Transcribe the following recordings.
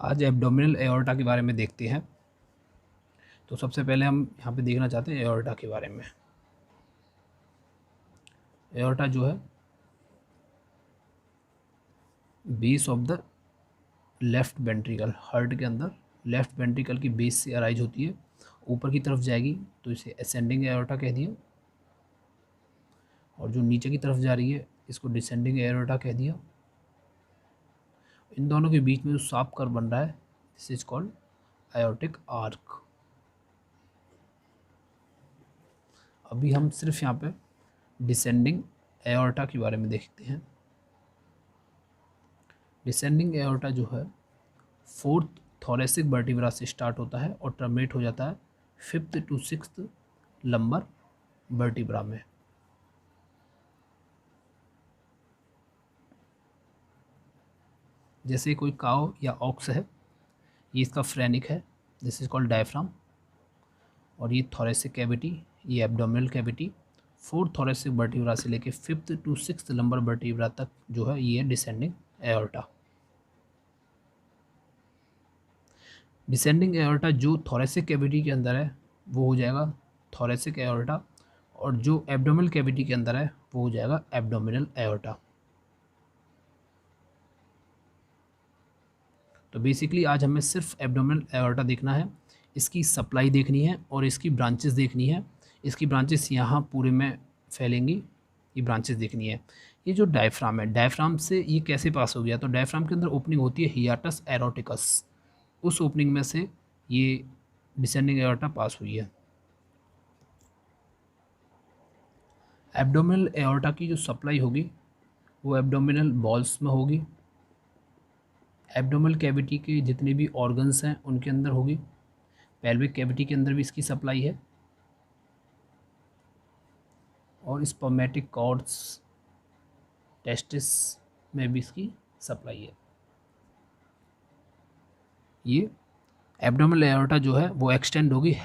आज abdominal aorta के बारे में देखते हैं। तो सबसे पहले हम यहाँ पे देखना चाहते हैं एओर्टा के बारे में। एओर्टा जो है base of the left ventricle, heart के अंदर लेफ्ट वेंट्रिकल की बेस से अराइज होती है, ऊपर की तरफ जाएगी तो इसे असेंडिंग एओर्टा कह दिया, और जो नीचे की तरफ जा रही है इसको डिसेंडिंग एओर्टा कह दिया। इन दोनों के बीच में जो साफ कर्व बन रहा है this is called aortic arc. अभी हम सिर्फ यहाँ पे डिसेंडिंग एओर्टा के बारे में देखते हैं। डिसेंडिंग एओर्टा जो है फोर्थ थोरेसिक वर्टिब्रा से स्टार्ट होता है और टर्मिनेट हो जाता है fifth to sixth lumbar vertebra में। जैसे कोई काव या ऑक्स है, ये इसका फ्रेनिक है, दिस इज कॉल्ड डायफ्राम, और ये थोरेसिक कैविटी, ये abdominal cavity, fourth thoracic vertebra से लेके fifth to sixth lumbar vertebra तक जो है ये डिसेंडिंग एओर्टा। डिसेंडिंग एओर्टा जो थोरेसिक कैविटी के अंदर है वो हो जाएगा थोरेसिक एओर्टा, और जो एब्डोमिनल कैविटी के अंदर है वो हो जाएगा एब्डोमिनल एओर्टा। तो बेसिकली आज हमें सिर्फ एब्डोमिनल एओर्टा देखना है, इसकी सप्लाई देखनी है और इसकी ब्रांचेस देखनी है। इसकी ब्रांचेस यहाँ पूरे में फैलेंगी, ये ब्रांचेस देखनी है। ये जो डायफ्राम है, डायफ्राम से ये कैसे पास हो गया, तो डायफ्राम के अंदर ओपनिंग होती है हियाटस एरोटिकस, उस ओपनिंग में से ये डिसेंडिंग एओर्टा पास हुई है। एब्डोमिनल एओर्टा की जो सप्लाई होगी वो एब्डोमिनल बॉल्स में होगी, एब्डोमिनल कैविटी के जितने भी ऑर्गन्स हैं उनके अंदर होगी, पेल्विक कैविटी के अंदर भी इसकी सप्लाई है, और स्पर्मेटिक कॉर्ड्स, टेस्टिस में भी इसकी सप्लाई है। ये एब्डोमिनल एओर्टा जो है वो एक्सटेंड होगी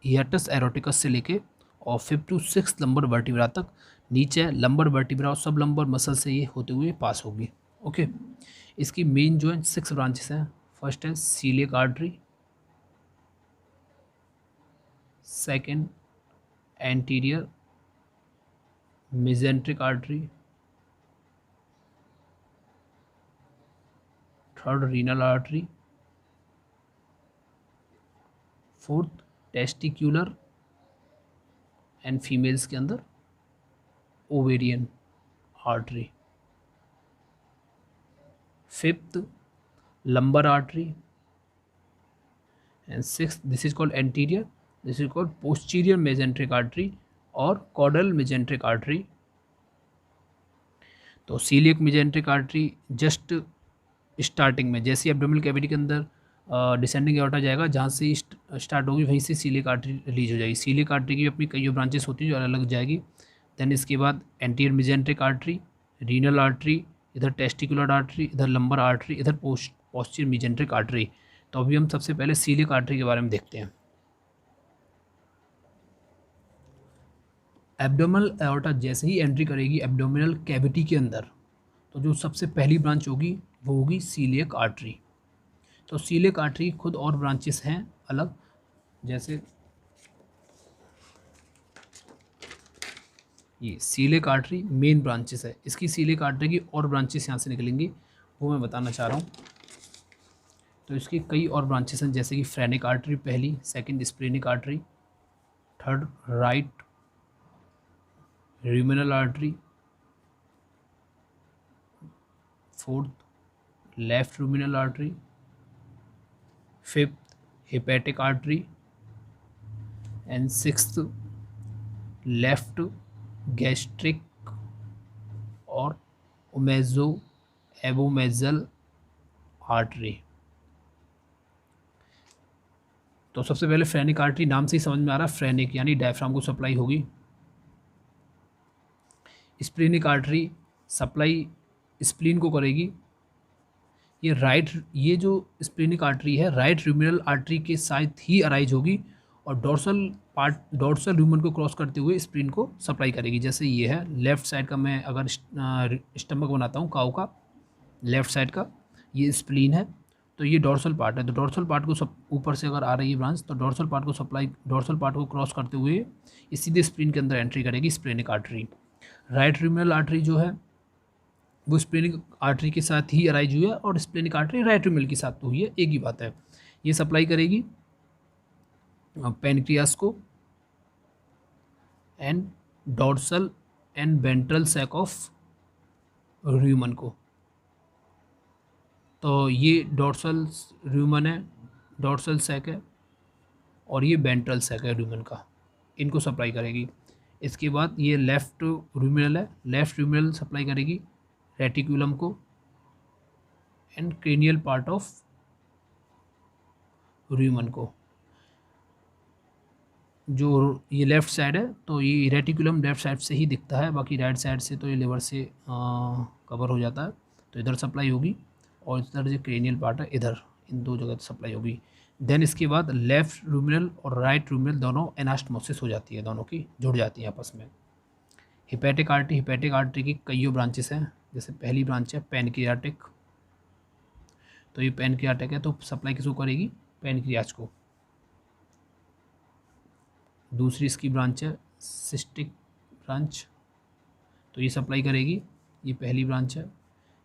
हियाटस एरोटिकस से लेके और fifth to sixth lumbar vertebra तक, नीचे लंबर वर्टिब्रा और सब लंबर मसल से ये होते हुए पास होगी। ओके, इसकी मेन जो है 6 ब्रांचेस हैं। फर्स्ट है coeliac artery, second anterior mesenteric artery, third renal artery, fourth testicular and females के अंदर ovarian artery, fifth lumbar artery, and sixth this is called anterior, this is called posterior mesenteric artery और caudal mesenteric artery. तो coeliac mesenteric artery just starting में, जैसे abdominal cavity के अंदर descending aorta जाएगा, जहाँ से स्टार्ट होगी वहीं से सीलियक आर्टरी रिलीज हो जाएगी। सीलियक आर्टरी की अपनी कई ब्रांचेस होती हैं जो अलग अलग जाएगी। देन इसके बाद anterior mesenteric artery, renal artery, इधर टेस्टिकुलर आर्टरी, इधर लंबर आर्टरी, इधर पोस्टीरियर मेजेंट्रिक आर्टरी। तो अभी हम सबसे पहले सीलियक आर्टरी के बारे में देखते हैं। एब्डोमिनल एओर्टा जैसे ही एंट्री करेगी एब्डोमिनल कैविटी के अंदर, तो जो सबसे पहली ब्रांच होगी वो होगी सीलियक आर्टरी। तो सीलियक आर्टरी खुद और ब्रांचेस हैं अलग, जैसे ये सीलियक आर्टरी मेन ब्रांचेस है, इसकी सीलियक आर्टरी की और ब्रांचेस यहाँ से निकलेंगी वो मैं बताना चाह रहा हूँ। तो इसकी कई और ब्रांचेस हैं, जैसे कि फ्रेनिक आर्टरी पहली, second splenic artery, third right ruminal artery, fourth left ruminal artery, fifth hepatic artery, and sixth left gastric और ओमेजो एबोमेजल आर्टरी। तो सबसे पहले फ्रेनिक आर्टरी, नाम से ही समझ में आ रहा है, फ्रेनिक यानी डायफ्राम को सप्लाई होगी। स्प्लीनिक आर्टरी सप्लाई स्प्लीन को करेगी। ये जो स्प्लीनिक आर्टरी है राइट र्यूमिनल आर्टरी के साथ ही अराइज होगी और डोर्सल ह्यूमन को क्रॉस करते हुए स्प्लीन को सप्लाई करेगी। जैसे ये है लेफ्ट साइड का, मैं अगर स्टमक बनाता हूँ काऊ का, लेफ्ट साइड का ये स्प्लीन है, तो ये डोर्सल पार्ट है, तो डोर्सल पार्ट को सब ऊपर से अगर आ रही है ब्रांच, तो डोर्सल पार्ट को सप्लाई, डोर्सल पार्ट को क्रॉस करते हुए ये सीधे स्प्लीन के अंदर एंट्री करेगी, स्प्लेनिक आर्टरी। राइट र्यूमेनल आर्टरी जो है वो स्प्लेनिक आर्टरी के साथ ही अराइज हुई है, और स्प्लेनिक आर्टरी राइट र्यूमेनल के साथ तो हुई है, एक ही बात है। ये सप्लाई करेगी पैनक्रियास को and dorsal and ventral sac of rumen को। तो ये डोर्सल र्यूमन है, डोर्सल सैक है, और ये वेंट्रल सैक है र्यूमन का, इनको सप्लाई करेगी। इसके बाद ये लेफ्ट र्यूमेनल है, लेफ्ट र्यूमेनल सप्लाई करेगी रेटिकुलम को and cranial part of rumen को। जो ये लेफ़्ट साइड है, तो ये रेटिकुलम लेफ़्ट साइड से ही दिखता है, बाकी राइट साइड से तो ये लिवर से कवर हो जाता है, तो इधर सप्लाई होगी, और इधर जो क्रेनियल पार्ट है इधर, इन दो जगह सप्लाई होगी। देन इसके बाद लेफ़्ट र्यूमेनल और राइट र्यूमेनल दोनों एनास्टमोसिस हो जाती है, दोनों की जुड़ जाती है आपस में। हिपैटिक आर्टरी, हिपैटिक आर्टरी की कई ब्रांचेस हैं, जैसे पहली ब्रांच है पैनक्रियाटिक, तो ये पैनक्रियाटिक है तो सप्लाई किसको करेगी, पैनक्रियाज को। दूसरी इसकी ब्रांच है सिस्टिक ब्रांच, तो ये सप्लाई करेगी, ये पहली ब्रांच है।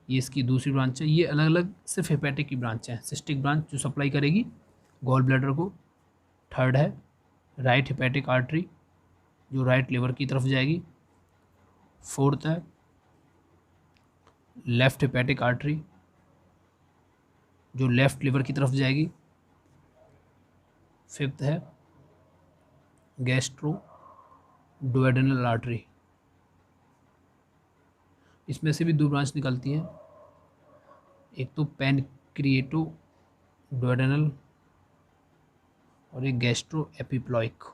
ये इसकी दूसरी ब्रांच है। ये अलग अलग सिर्फ हेपेटिक की ब्रांच है। सिस्टिक ब्रांच जो सप्लाई करेगी गॉल ब्लैडर को। थर्ड है राइट हेपेटिक आर्टरी जो राइट लिवर की तरफ जाएगी। फोर्थ है लेफ्ट हेपेटिक आर्टरी जो लेफ्ट लिवर की तरफ जाएगी। फिफ्थ है गैस्ट्रो डुओडेनल आर्टरी, इसमें से भी दो ब्रांच निकलती हैं, एक तो पैनक्रिएटो डुओडेनल और एक गैस्ट्रो एपिप्लॉइक।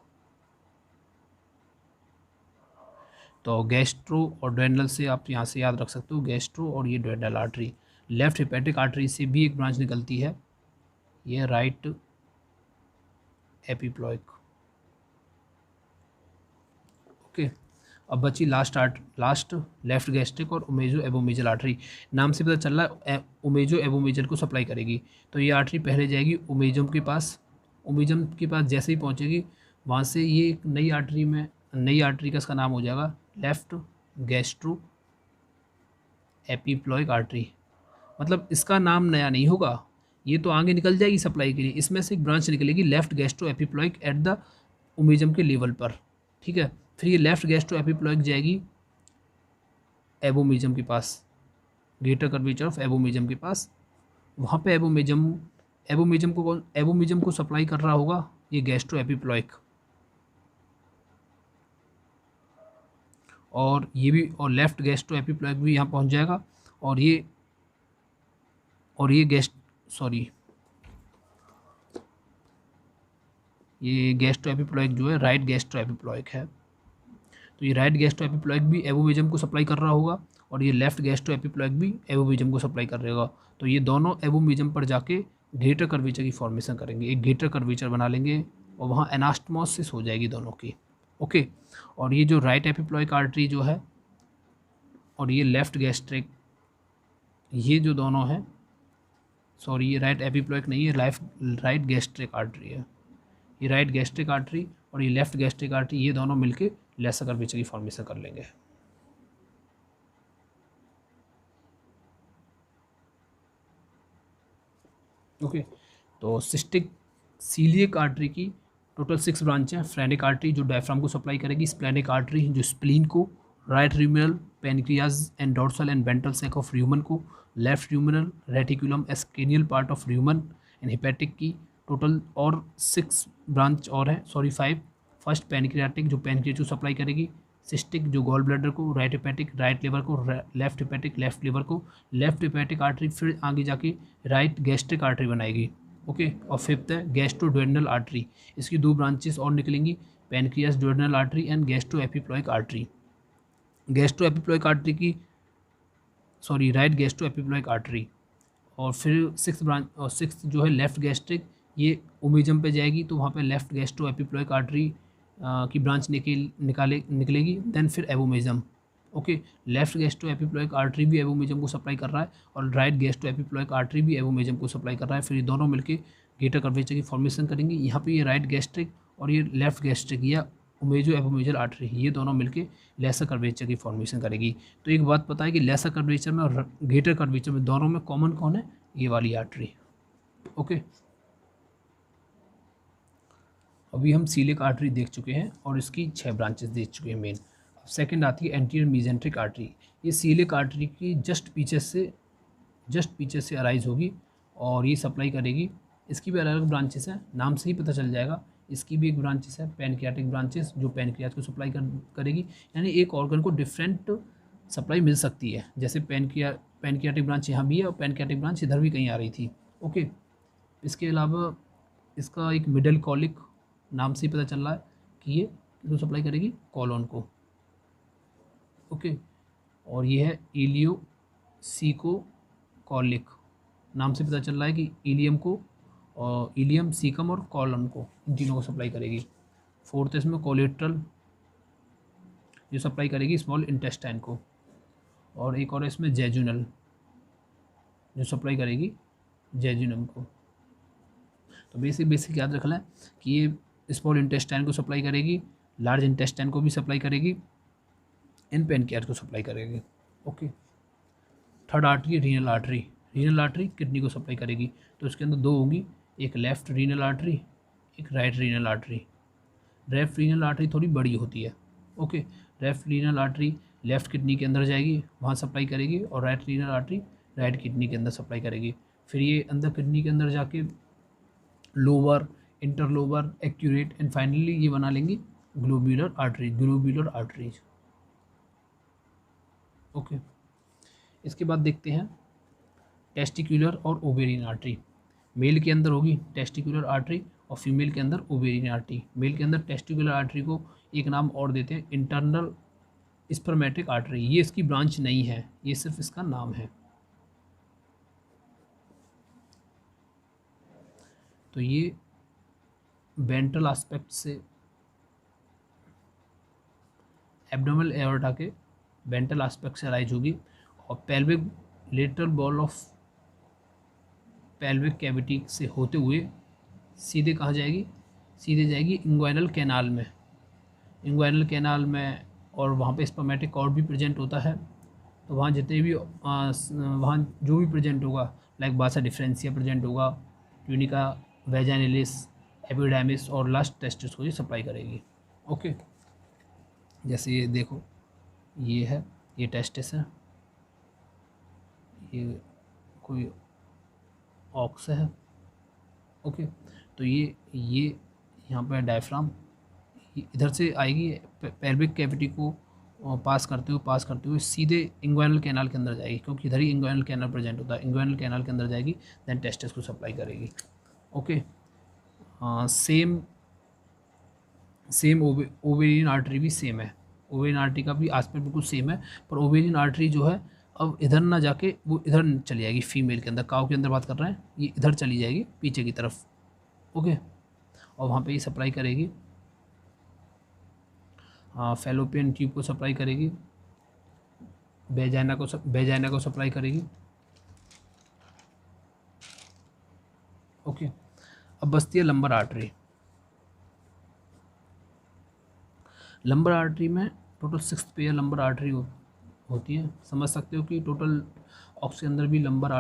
तो गैस्ट्रो और डुओडेनल से आप यहाँ से याद रख सकते हो, गैस्ट्रो और ये duodenal artery. Left hepatic artery से भी एक ब्रांच निकलती है, ये राइट एपिप्लॉइक। ओके, अब बची लास्ट लेफ्ट गैस्ट्रिक और ओमेजो एबोमेजल आर्टरी। नाम से पता चल रहा है ओमेजो एबोमेजल को सप्लाई करेगी। तो ये आर्टरी पहले जाएगी ओमेजम के पास। ओमेजम के पास जैसे ही पहुंचेगी वहाँ से ये एक नई आर्टरी का इसका नाम हो जाएगा लेफ्ट गैस्ट्रो एपिप्लॉइक आर्टरी। मतलब इसका नाम नया नहीं होगा, ये तो आगे निकल जाएगी सप्लाई के लिए। इसमें से एक ब्रांच निकलेगी left gastro epiploic at the omasum के लेवल पर, ठीक है। फिर ये लेफ्ट गैस्ट्रो एपिप्लॉइक जाएगी एबोमेजम के पास, ग्रेटर कर्वेचर ऑफ एबोमेजम के पास। वहाँ पे एबोमेजम को सप्लाई कर रहा होगा ये गैस्ट्रो एपिप्लॉइक, और ये भी, और लेफ्ट गैस्ट्रो एपिप्लॉइक भी यहाँ पहुँच जाएगा। और ये ये गैस्ट्रो एपिप्लॉइक जो है राइट गैस्ट्रो एपिप्लॉइक है। तो ये राइट गैस्ट्रो एपिप्लॉइक भी एबोमेजम को सप्लाई कर रहा होगा, और ये लेफ्ट गैस्ट्रो एपिप्लॉइक भी एबोमेजम को सप्लाई कर रहेगा। तो ये दोनों एबोमेजम पर जाके ग्रेटर कर्वेचर की फॉर्मेशन करेंगे, एक ग्रेटर कर्वेचर बना लेंगे, और वहाँ एनास्टमोसिस हो जाएगी दोनों की। ओके, और ये जो राइट एपिप्लॉइक आर्टरी जो है और ये लेफ्ट गैस्ट्रिक, ये जो दोनों हैं, सॉरी ये राइट एपिप्लॉइक नहीं है, राइट गैस्ट्रिक आर्टरी है। ये राइट गैस्ट्रिक आर्टरी और ये लेफ्ट गैस्ट्रिक आर्टरी, ये दोनों मिलके लेसर कर्वेचर की फॉर्मेशन कर लेंगे। ओके, तो सिस्टिक सीलियक आर्टरी की टोटल 6 ब्रांच हैं। फ्रेनिक आर्टरी जो डायफ्राम को सप्लाई करेगी, स्प्लेनिक आर्टरी जो स्प्लीन को, right ruminal pancreas and dorsal and ventral sac of rumen को, लेफ्ट र्यूमेनल रेटिकुलम एस्केनियल part of rumen and hepatic की टोटल और 6 ब्रांच और है, सॉरी 5। फर्स्ट पैनक्रियाटिक जो पैनक्रियाज को सप्लाई करेगी, सिस्टिक जो गॉल ब्लैडर को, राइट हेपेटिक राइट लिवर को, लेफ्ट हेपेटिक लेफ्ट लिवर को, लेफ्ट हेपेटिक आर्टरी फिर आगे जाके राइट गैस्ट्रिक आर्टरी बनाएगी। ओके, और फिफ्थ है गैस्ट्रो डुओडेनल आर्टरी, इसकी 2 ब्रांचेस और निकलेंगी, pancreas duodenal artery and gastro epiploic artery. Gastro epiploic artery की, sorry right gastro epiploic artery. और फिर 6th ब्रांच और 6th जो है लेफ्ट गैस्ट्रिक, ये ओमेजम पे जाएगी, तो वहाँ पे लेफ्ट गैस्ट्रो एपिप्लॉइक आर्टरी की ब्रांच निकलेगी। देन फिर abomasum, okay, left gastro epiploic artery भी एबोमेजम को सप्लाई कर रहा है और राइट गैस्ट्रो एपिप्लोइक आर्टरी भी एबोमेजम को सप्लाई कर रहा है। फिर ये दोनों मिलकर ग्रेटर कर्वेचर की फॉर्मेशन करेंगे। यहाँ पे ये राइट गैस्ट्रिक और ये लेफ्ट गैस्ट्रिक या ओमेजो एबोमेजल आर्टरी, ये दोनों मिलके लेसर कर्वेचर की फॉर्मेशन करेगी। तो एक बात पता है कि लेसर कर्वेचर में और ग्रेटर कर्वेचर में दोनों में कॉमन कौन है? ये वाली आर्टरी। ओके, अभी हम सीलिक आर्टरी देख चुके हैं और इसकी 6 ब्रांचेस देख चुके हैं मेन। अब सेकंड आती है एंटीरियर मेसेंट्रिक आर्टरी। ये सीलिक आर्टरी की जस्ट पीछे से अराइज होगी और ये सप्लाई करेगी। इसकी भी अलग अलग ब्रांचेस हैं, नाम से ही पता चल जाएगा। इसकी भी एक ब्रांचेस है पैनक्रियाटिक ब्रांचेस, जो पैनक्रियाज को सप्लाई करेगी। यानी एक ऑर्गन को डिफरेंट सप्लाई मिल सकती है। जैसे पैनक्रियाटिक ब्रांच यहाँ भी है और पैनक्रियाटिक ब्रांच इधर भी कहीं आ रही थी। ओके, इसके अलावा इसका एक मिडल कॉलिक, नाम से ही पता चल रहा है कि ये किसको सप्लाई करेगी? कॉलोन को। ओके, और ये है इलियोसिकोकॉलिक, नाम से पता चल रहा है कि इलियम को और इलियम, सीकम और कॉलन को, इन तीनों को सप्लाई करेगी। फोर्थ इसमें कोलेट्रल, जो सप्लाई करेगी स्मॉल इंटेस्टाइन को। और एक और इसमें जेजुनल, जो सप्लाई करेगी जेजुनम को। तो बेसिक याद रखना है कि ये स्मॉल इंटेस्टाइन को सप्लाई करेगी, लार्ज इंटेस्टाइन को भी सप्लाई करेगी, इन पैनक्रियाज को सप्लाई करेगी। Okay, third artery renal artery. Renal artery kidney को सप्लाई करेगी। तो इसके अंदर 2 होंगी, एक लेफ्ट रीनल आर्टरी, एक right renal artery. Left renal artery थोड़ी बड़ी होती है। Okay, left renal artery left kidney के अंदर जाएगी, वहाँ सप्लाई करेगी, और right renal artery right kidney के अंदर सप्लाई करेगी। फिर ये अंदर किडनी के अंदर जाके lower, interlobar, accurate and finally ये बना लेंगी ग्लोब्यूलर आर्टरीज। ओके, इसके बाद देखते हैं टेस्टिकुलर और ओवेरियन आर्टरी। मेल के अंदर होगी टेस्टिकुलर आर्टरी और फीमेल के अंदर ओवेरियन आर्टरी। मेल के अंदर टेस्टिकुलर आर्टरी को एक नाम और देते हैं इंटरनल स्पर्मेटिक आर्टरी। ये इसकी ब्रांच नहीं है, ये सिर्फ इसका नाम है। तो ये वेंट्रल एस्पेक्ट से एब्डोमिनल एओर्टा के वेंट्रल एस्पेक्ट से अराइज होगी और pelvic lateral wall of pelvic cavity से होते हुए सीधे कहाँ जाएगी? सीधे जाएगी इंग्वाइनल कैनाल में। इंग्वाइनल कैनाल में, और वहाँ पे स्पर्मेटिक कॉर्ड भी प्रेजेंट होता है। तो वहाँ जितने भी वहाँ जो भी प्रेजेंट होगा, लाइक बासा डिफरेंशिया प्रेजेंट होगा, ट्यूनिका वेजाइनलिस, एपिडर्मिस और लास्ट टेस्टिस को ये सप्लाई करेगी। ओके, जैसे ये देखो, ये है, ये टेस्टिस है, ये कोई ऑक्स है। ओके, तो ये यहाँ पर डायफ्राम इधर से आएगी, पेल्विक कैविटी को पास करते हुए सीधे इंग्वाइनल कैनाल के अंदर जाएगी, क्योंकि इधर ही इंग्वाइनल कैनाल प्रेजेंट होता है। इंग्वाइनल कैनाल के अंदर जाएगी, देन टेस्टिस को सप्लाई करेगी। ओके, सेम ओवेरियन आर्टरी भी सेम है। ओवेरियन आर्टरी का भी आस्पेक्ट बिल्कुल सेम है, पर ओवेरियन आर्टरी जो है अब इधर ना जाके वो इधर चली जाएगी, फीमेल के अंदर, काऊ के अंदर बात कर रहे हैं, ये इधर चली जाएगी पीछे की तरफ। ओके, और वहाँ पे ये सप्लाई करेगी, फैलोपियन ट्यूब को सप्लाई करेगी, वेजाइना को सप्लाई करेगी। ओके, अब बचती है लंबर आर्टरी। लंबर आर्टरी में टोटल 6 पेयर लंबर आर्टरी होती है। समझ सकते हो कि टोटल ऑक्स के अंदर भी लंबर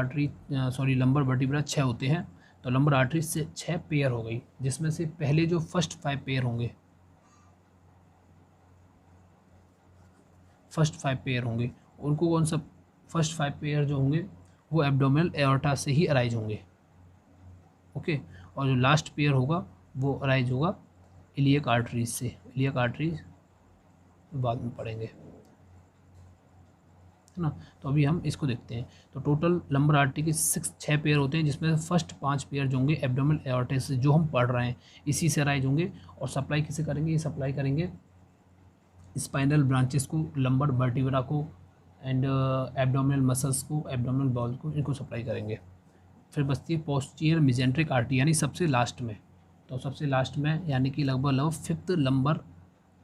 वर्टिब्रा 6 होते हैं। तो लंबर आर्टरी से 6 पेयर हो गई, जिसमें से पहले जो फर्स्ट 5 पेयर होंगे, उनको कौन सा? फर्स्ट 5 पेयर जो होंगे वो एब्डोमिनल एओर्टा से ही अराइज होंगे। ओके, और जो लास्ट पेयर होगा वो अराइज होगा इलियक आर्टरीज से। इलियक आर्टरीज बाद में पढ़ेंगे, है ना। तो अभी हम इसको देखते हैं। तो टोटल लंबर आर्टरी के 6 पेयर होते हैं, जिसमें फर्स्ट 5 पेयर जो होंगे एब्डोमिनल एओर्टा से, जो हम पढ़ रहे हैं, इसी से अराइज होंगे। और सप्लाई किसे करेंगे? ये सप्लाई करेंगे स्पाइनल ब्रांचेस को, लंबर वर्टिब्रा को, एंड एब्डोमिनल मसल्स को, एब्डोमिनल बॉल को, इनको सप्लाई करेंगे। फिर बचती है पोस्टीरियर मेसेंट्रिक आर्टरी, यानी सबसे लास्ट में। तो सबसे लास्ट में यानी कि लगभग 5th लंबर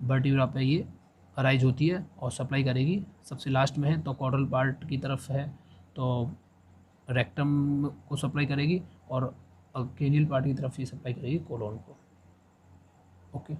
वर्टिब्रा पे ये अराइज होती है और सप्लाई करेगी, सबसे लास्ट में है तो कॉर्डल पार्ट की तरफ है तो रेक्टम को सप्लाई करेगी और केनियल पार्ट की तरफ ये सप्लाई करेगी कोलोन को। ओके।